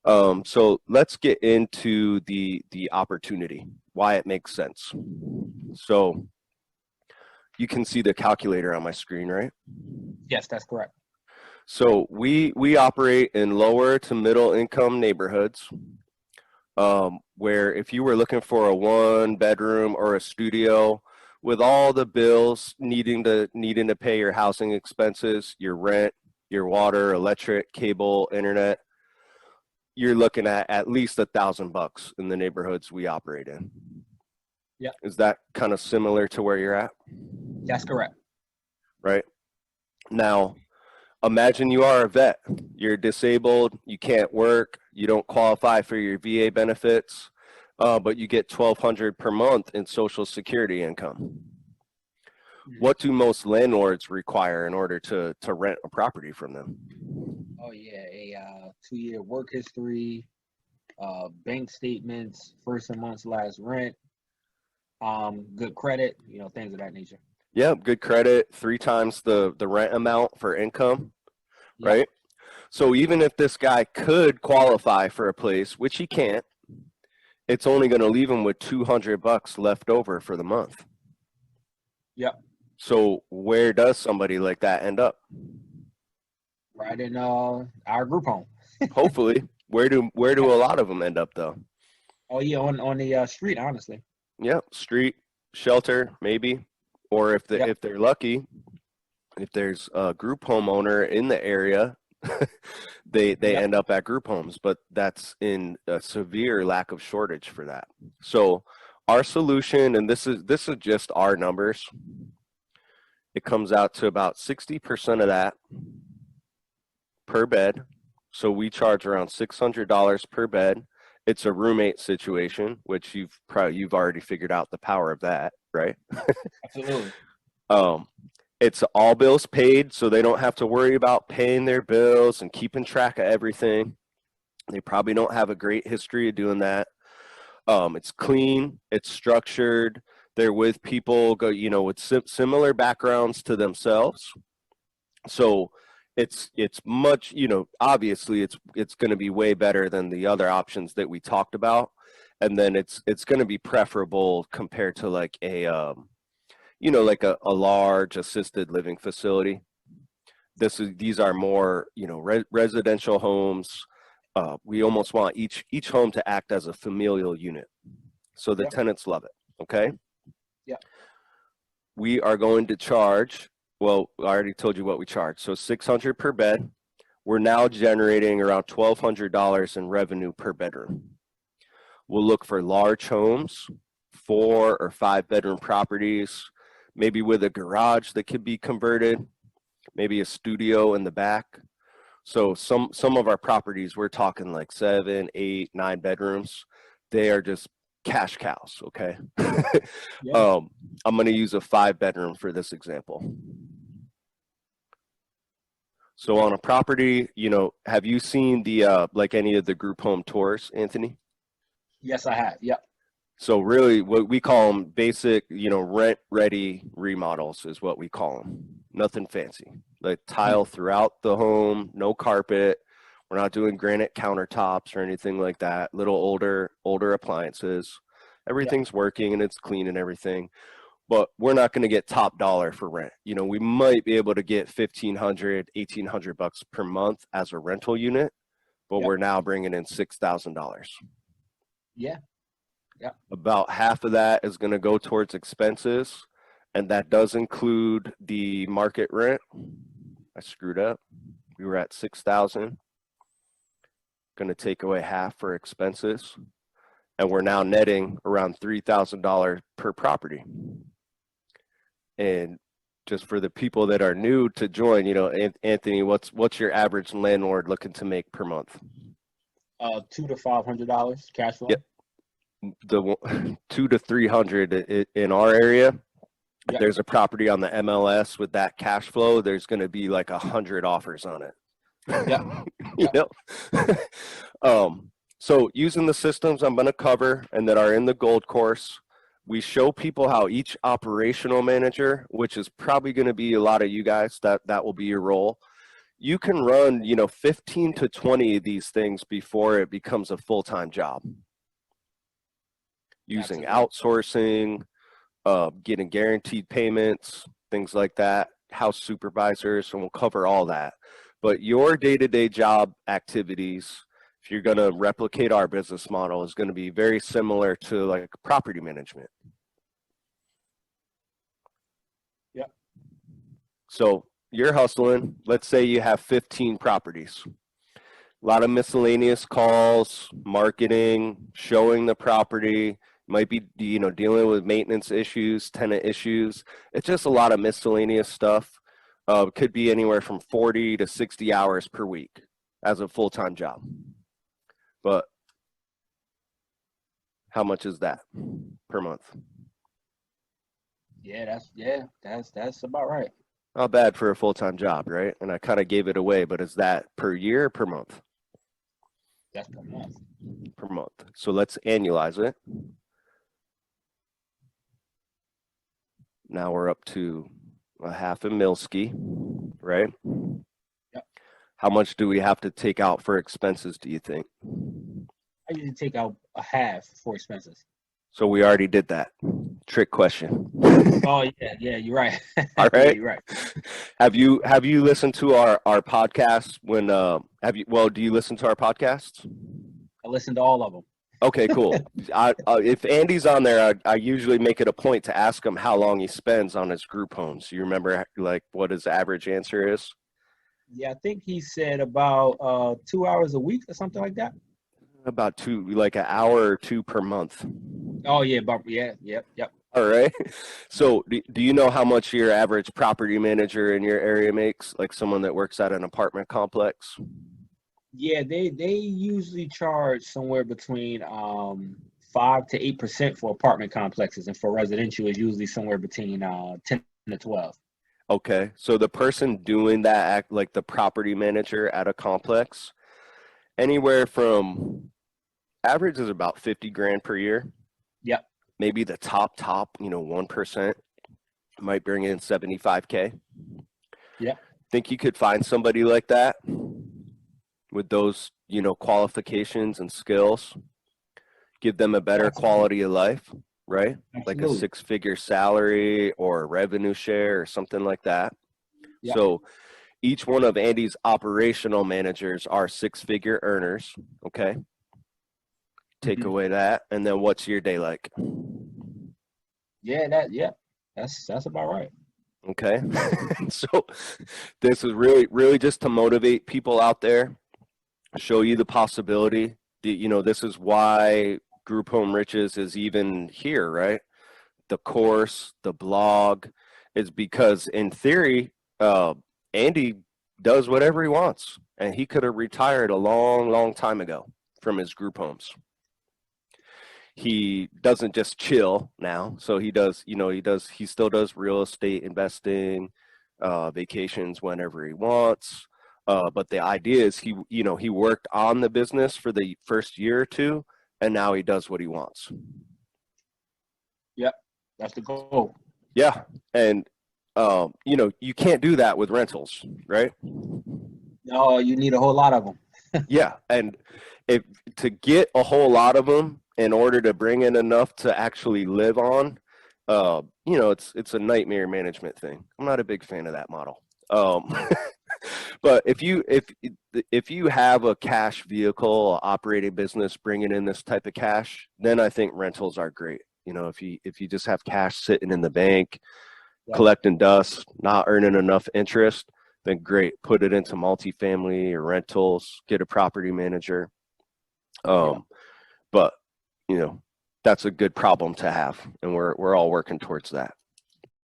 So let's get into the opportunity, why it makes sense. So you can see the calculator on my screen, right? Yes, that's correct. So we operate in lower to middle income neighborhoods, where if you were looking for a 1 bedroom or a studio with all the bills needing to pay your housing expenses, your rent, your water, electric, cable, internet, you're looking at least $1,000 in the neighborhoods we operate in. Yeah, Is that kind of similar to where you're at? that's correct. Right. Now, imagine you are a vet. You're disabled, you can't work, you don't qualify for your VA benefits, but you get $1,200 per month in Social Security income. What do most landlords require in order to rent a property from them? Oh yeah, a 2-year work history, bank statements, first and month's last rent, good credit, things of that nature. Yeah, good credit, 3 times the rent amount for income, Yep. right? So even if this guy could qualify for a place, which he can't, it's only going to leave him with $200 left over for the month. Yep. So where does somebody like that end up? Right in our group home. Hopefully. Where do a lot of them end up though? Oh yeah, on the street, honestly. Yeah, street, shelter, maybe, or Yep. if they're lucky, if there's a group homeowner in the area, they Yep. end up at group homes, but that's in a severe lack of shortage for that. So our solution, and this is just our numbers, it comes out to about 60% of that per bed. So we charge around $600 per bed. It's a roommate situation, which you've already figured out the power of that, right? Absolutely. It's all bills paid, so they don't have to worry about paying their bills and keeping track of everything. They probably don't have a great history of doing that. It's clean, it's structured. They're with people with similar backgrounds to themselves. So it's much, obviously it's going to be way better than the other options that we talked about, and then it's going to be preferable compared to like like a large assisted living facility. These are more residential homes. We almost want each home to act as a familial unit, so the Yep. tenants love it. Okay. Yeah. We are going to charge, well, I already told you what we charge, so $600 per bed. We're now generating around $1,200 in revenue per bedroom. We'll look for large homes, 4 or 5 bedroom properties, maybe with a garage that could be converted, maybe a studio in the back. So some of our properties, we're talking like 7, 8, 9 bedrooms. They are just cash cows, okay? Yeah. I'm going to use a 5 bedroom for this example. So on a property, have you seen the like any of the group home tours, Anthony? Yes, I have. Yep. So really what we call them basic, rent ready remodels is what we call them. Nothing fancy. Like tile throughout the home, no carpet. We're not doing granite countertops or anything like that. Little older appliances. Everything's working and it's clean and everything. But we're not going to get top dollar for rent. We might be able to get $1,500, $1,800 per month as a rental unit, but Yep. we're now bringing in $6,000. Yeah. Yep. About half of that is going to go towards expenses, and that does include the market rent. I screwed up. We were at 6,000. Going to take away half for expenses, and we're now netting around $3,000 per property. And just for the people that are new to join, Anthony, what's your average landlord looking to make per month? $200 to $500 cash flow. Yep. The $200 to $300 in our area. Yep. If there's a property on the MLS with that cash flow, there's going to be like 100 offers on it. Yep. So using the systems I'm going to cover and that are in the gold course, we show people how each operational manager, which is probably going to be a lot of you guys, that will be your role. you can run, 15 to 20 of these things before it becomes a full-time job. Using Absolutely. outsourcing, getting guaranteed payments, things like that, house supervisors, and we'll cover all that. But your day-to-day job activities, if you're going to replicate our business model, is going to be very similar to like property management. Yep. So you're hustling. Let's say you have 15 properties. A lot of miscellaneous calls, marketing, showing the property, might be, dealing with maintenance issues, tenant issues. It's just a lot of miscellaneous stuff. Could be anywhere from 40 to 60 hours per week as a full-time job. But how much is that per month? Yeah, that's about right. Not bad for a full-time job, right? And I kind of gave it away, but is that per year or per month? That's per month. Per month. So let's annualize it. Now we're up to a half a milski, right? Yep. How much do we have to take out for expenses, do you think? I usually take out a half for expenses. So we already did that. Trick question. Oh yeah, you're right. All right. Yeah, you're right. Have you listened to our podcast when do you listen to our podcasts? I listen to all of them. Okay, cool. If Andy's on there, I usually make it a point to ask him how long he spends on his group homes. You remember like what his average answer is? Yeah, I think he said about 2 hours a week or something like that. About like an hour or two per month. Oh yeah, yep. All right. So do you know how much your average property manager in your area makes? Like someone that works at an apartment complex? Yeah, they usually charge somewhere between 5 to 8% for apartment complexes, and for residential is usually somewhere between 10 to 12. Okay. So the person doing that act like the property manager at a complex, anywhere from average is about 50 grand per year. Yep. Maybe the top, 1% might bring in 75K. Yep. Think you could find somebody like that with those, qualifications and skills, give them a better quality of life, right? Absolutely. Like a 6-figure salary or revenue share or something like that. Yep. So each one of Andy's operational managers are 6-figure earners. Okay. Take away that. And then what's your day like? Yeah, that's about right. Okay. So this is really just to motivate people out there, show you the possibility. This is why Group Home Riches is even here, right? The course, the blog, is because in theory, Andy does whatever he wants, and he could have retired a long time ago from his group homes. He doesn't just chill now, so he still does real estate investing, vacations whenever he wants. But the idea is he worked on the business for the first year or two, and now he does what he wants. Yep, that's the goal. Yeah, and you can't do that with rentals, right? No, you need a whole lot of them. Yeah, and to get a whole lot of them in order to bring in enough to actually live on, it's a nightmare management thing. I'm not a big fan of that model. But if you have a cash vehicle, operating business, bringing in this type of cash, then I think rentals are great. If you just have cash sitting in the bank, collecting dust, not earning enough interest, then great. Put it into multifamily or rentals. Get a property manager. But that's a good problem to have, and we're all working towards that.